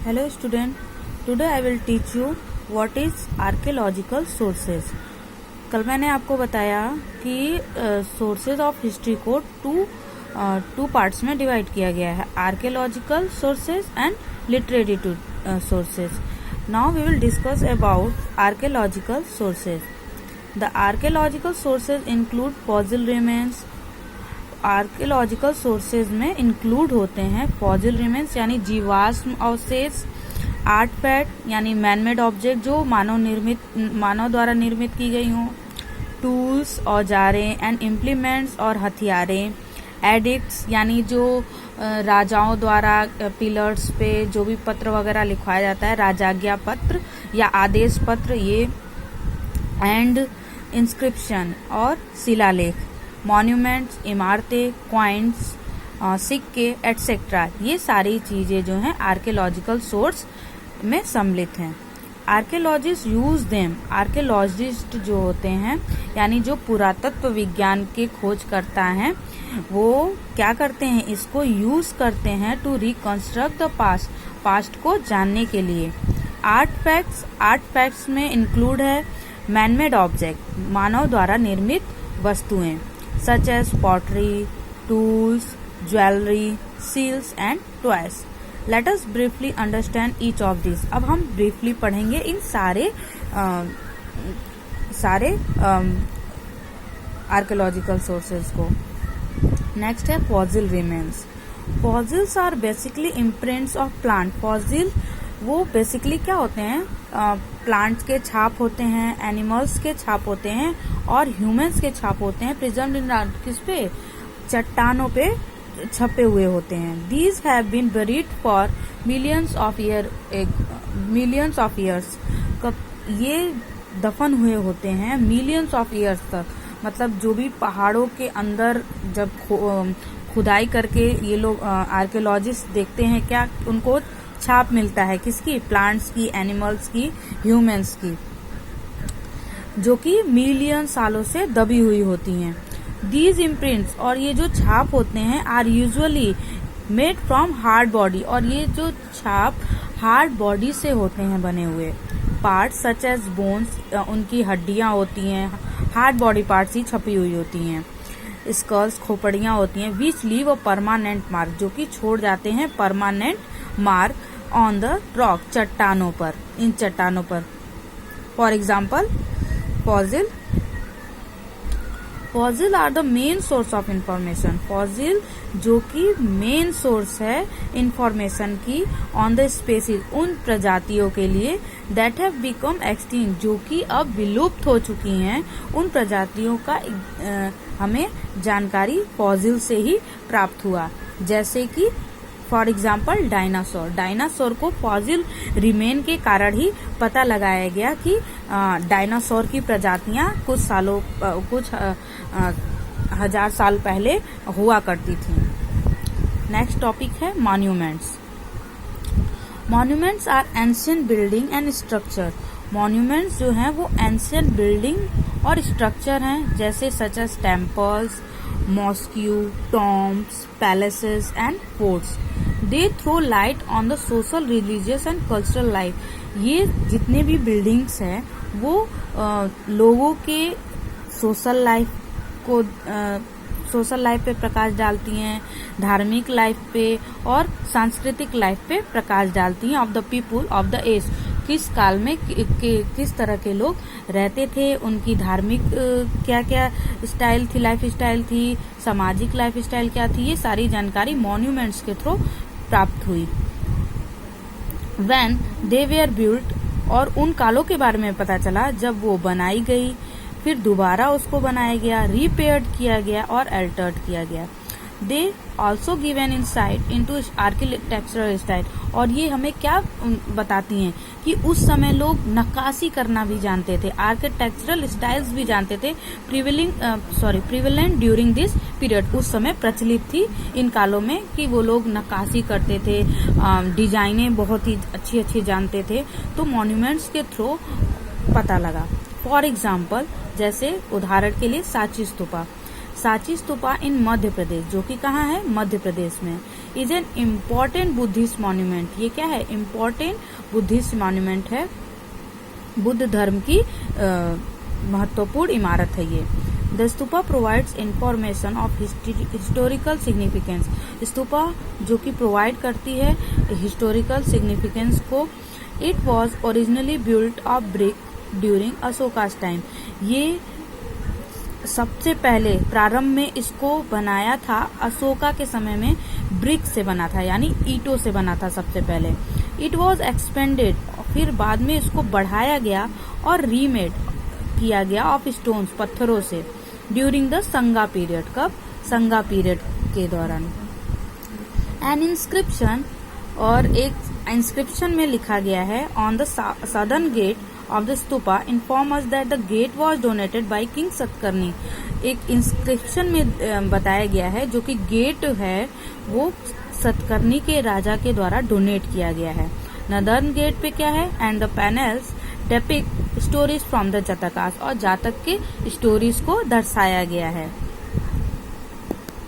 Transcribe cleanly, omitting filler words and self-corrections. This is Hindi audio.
Hello student, today I will teach you what is archaeological sources. कल मैंने आपको बताया कि सोर्सेज ऑफ हिस्ट्री को टू पार्ट्स में डिवाइड किया गया है, archaeological sources and literary sources. Now we will discuss about archaeological sources. The archaeological sources include fossil remains. Archaeological sources में इंक्लूड होते हैं फॉसिल रिमेन्स यानी जीवाश्म अवशेष, आर्टफैक्ट यानी मैनमेड ऑब्जेक्ट जो मानव द्वारा निर्मित की गई हों, टूल्स औजारें एंड इम्प्लीमेंट्स और हथियारें, एडिक्ट्स यानी जो राजाओं द्वारा पिलर्स पे जो भी पत्र वगैरह लिखवाया जाता है, राजाज्ञा पत्र या आदेश पत्र ये, एंड इंस्क्रिप्शन और शिलालेख, मॉन्यूमेंट्स, इमारतें, क्वाइंस, सिक्के एटसेट्रा. ये सारी चीजें जो हैं आर्कियोलॉजिकल सोर्स में सम्मिलित हैं. Archaeologist use them. आर्कियोलॉजिस्ट जो होते हैं यानी जो पुरातत्व विज्ञान के खोज करता है वो क्या करते हैं, इसको यूज करते हैं टू रिकंस्ट्रक्ट द पास्ट को जानने के लिए. आर्टफैक्ट्स में इंक्लूड है मैनमेड ऑब्जेक्ट, मानव द्वारा निर्मित वस्तुएं such as pottery, tools, jewelry, seals and toys. Let us briefly understand each of these. अब हम briefly पढ़ेंगे इन सारे archaeological sources को. Next है fossil remains. Fossils are basically imprints of plant. Fossil वो बेसिकली क्या होते हैं, प्लांट्स के छाप होते हैं, एनिमल्स के छाप होते हैं और ह्यूमंस के छाप होते हैं. प्रिजर्व्ड इन किस पे, चट्टानों पे छपे हुए होते हैं. These have been buried for millions of years. ये दफन हुए होते हैं मिलियंस ऑफ ईयर्स तक. मतलब जो भी पहाड़ों के अंदर जब खुदाई करके ये लोग आर्कियोलॉजिस्ट देखते हैं, क्या उनको छाप मिलता है, किसकी, प्लांट्स की, एनिमल्स की, ह्यूमंस की, जो कि मिलियन सालों से दबी हुई होती हैं. दीज इम्प्रिंट्स, और ये जो छाप होते हैं, are usually made from hard body, और ये जो छाप हार्ड बॉडी से होते हैं बने हुए. पार्ट्स सच एज बोन्स, उनकी हड्डियां होती हैं, हार्ड बॉडी पार्ट्स ही छपी हुई होती हैं. स्कल्स, खोपड़ियां होती हैं. Which leave a permanent mark, जो कि छोड़ जाते हैं permanent mark on the rock, चट्टानों पर, इन चट्टानों पर. For example fossil are the main source of information. Fossil जो कि मेन सोर्स है इंफॉर्मेशन की ऑन द स्पेसीज, उन प्रजातियों के लिए दैट हैव बिकम एक्सटिंक्ट, जो कि अब विलुप्त हो चुकी हैं. उन प्रजातियों का हमें जानकारी फॉसिल से ही प्राप्त हुआ. जैसे कि फॉर एग्जाम्पल डायनासोर को फॉसिल रिमेन के कारण ही पता लगाया गया कि डायनासोर की प्रजातियां कुछ हजार साल पहले हुआ करती थी. नेक्स्ट टॉपिक है monuments. Monuments are ancient building and structure. Monuments जो हैं वो एंशिएंट बिल्डिंग और स्ट्रक्चर हैं, जैसे such as temples, mosque, tombs, palaces and forts. They throw light on the social, religious and cultural life. ये जितने भी बिल्डिंग्स हैं वो लोगों के सोशल लाइफ पे प्रकाश डालती हैं, धार्मिक लाइफ पे और सांस्कृतिक लाइफ पे प्रकाश डालती हैं of the people of the age. किस काल में किस तरह के लोग रहते थे, उनकी धार्मिक क्या क्या स्टाइल थी, लाइफ स्टाइल थी, सामाजिक लाइफ स्टाइल क्या थी, ये सारी जानकारी मॉन्यूमेंट्स के थ्रू प्राप्त हुई. व्हेन दे वेयर बिल्ट, और उन कालों के बारे में पता चला जब वो बनाई गई, फिर दोबारा उसको बनाया गया, रिपेयर्ड किया गया और अल्टर्ड किया गया. They also give an insight into architectural style, और ये हमें क्या बताती हैं कि उस समय लोग नक्काशी करना भी जानते थे, आर्किटेक्चरल स्टाइल्स भी जानते थे. प्रिवेलेंट ड्यूरिंग दिस पीरियड, उस समय प्रचलित थी इन कालों में कि वो लोग नक्काशी करते थे, डिजाइनें बहुत ही अच्छी अच्छी जानते थे. तो मॉन्यूमेंट्स के थ्रू पता लगा. फॉर एग्जाम्पल, जैसे उदाहरण के लिए सांची स्तूपा. सांची स्तूपा इन मध्य प्रदेश, जो कि कहाँ है, मध्य प्रदेश में, is an important Buddhist monument. ये क्या है, इम्पोर्टेंट बुद्धिस्ट मॉन्यूमेंट है, बुद्ध धर्म की महत्वपूर्ण इमारत है ये। The stupa provides information of historical significance. Stupa जो कि प्रोवाइड करती है हिस्टोरिकल सिग्निफिकेंस को। It was originally built of brick during Ashoka's time. ये सबसे पहले प्रारंभ में इसको बनाया था अशोका के समय में, ब्रिक से बना था, यानी ईंटों से बना था सबसे पहले। इट वॉज एक्सपेंडेड, फिर बाद में इसको बढ़ाया गया और रीमेड किया गया ऑफ स्टोन्स, पत्थरों से, ड्यूरिंग द संगा पीरियड। कब, संगा पीरियड के दौरान। एन इंस्क्रिप्शन, और एक इंस्क्रिप्शन में लिखा गया है, on the southern gate of the stupa inform us that the gate was donated by king Satakarni. एक इंस्क्रिप्शन में बताया गया है जो कि गेट है वो सतकर्णी के राजा के द्वारा डोनेट किया गया है। नदर्न गेट पे क्या है, and the panels depict stories from the Jatakas, और जातक के स्टोरीज को दर्शाया गया है।